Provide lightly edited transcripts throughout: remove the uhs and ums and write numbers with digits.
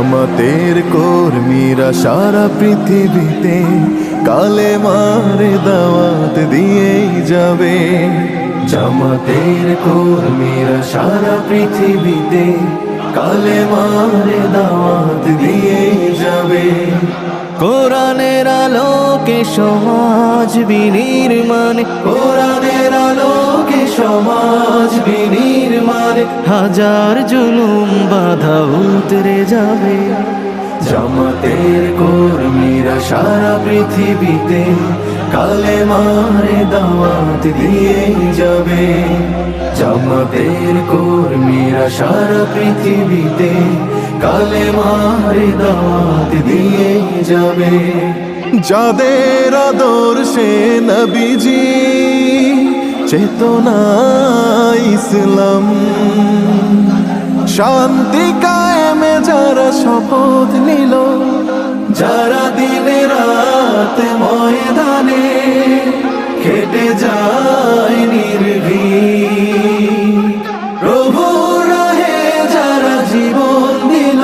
জামাতের কর্মীরা সারা পৃথিবীতে কালেমার দাওয়াত দিয়েই যাবে। জামাতের কর্মীরা সারা পৃথিবীতে কালেমার দাওয়াত দিয়েই যাবে। কোরআনের আলোকে সমাজ বিনির্মাণ, কোরআনের আলোকে সমাজ বিনির্মাণ, হাজার জুলুম বাধা উতরে যাবে। জামাতের কর্মীরা সারা পৃথিবীতে কালেমার দাওয়াত দিয়েই যাবে। জামাতের কর্মীরা সারা পৃথিবীতে কালেমার দাওয়াত দিয়েই যাবে। যাদের আদর্শে নবীজি চেতনা ইসলাম, শান্তি কায়েমে যারা শপথ নিল, যারা দিনে রাত ময়দানে খেটে যায় নির্ভীক, প্রভু রাহে যারা জীবন দিল,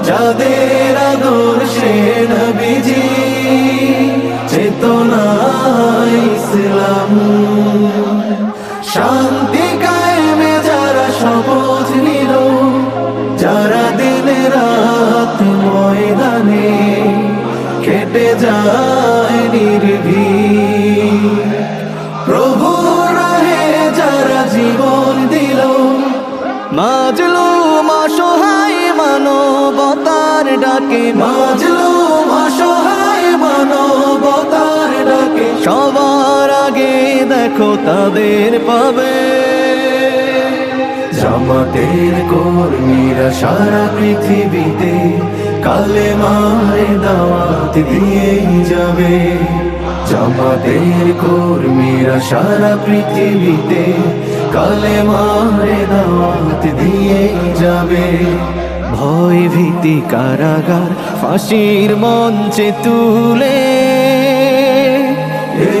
যাদের আদর্শে নবীজি চেতনা ইসলাম, শান্তি কায়েমে যারা শপথ নিল, যারা দিনে রাত ময়দানে খেটে যায় নির্ভীক, প্রভু রাহে যারা জীবন দিল, মাজলুম অসহায় মানবতার ডাকে, মাজলুম অসহায় মানবতার ডাকে, সবার আগে দেখো তাদের পাবে। জামাতের কর্মীরা সারা পৃথিবীতে কালেমার দাওয়াত দিয়েই যাবে। জামাতের কর্মীরা সারা পৃথিবীতে কালেমার দাওয়াত দিয়েই যাবে। ভয় ভীতি কারাগার ফাঁসির মঞ্চে তুলে,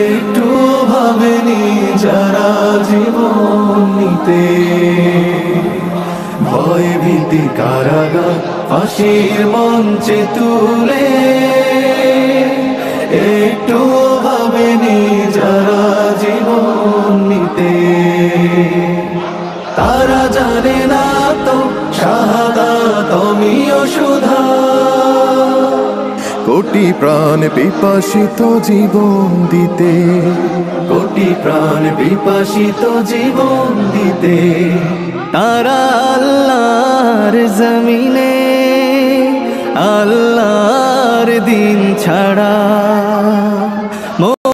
একটু ভাবেনি যারা জীবন নিতে, ভয় ভীতি কারাগার ফাঁসির মঞ্চে তুলে, একটু ভাবেনি যারা জীবন নিতে। তারা জানে না তো শাহাদাত অমিয় সুধা, কোটি প্রাণ বিপাসিত জীবন দিতে, কোটি প্রাণ বিপাসিত জীবন দিতে। তারা আল্লাহর জমিনে আল্লাহর দিন ছাড়া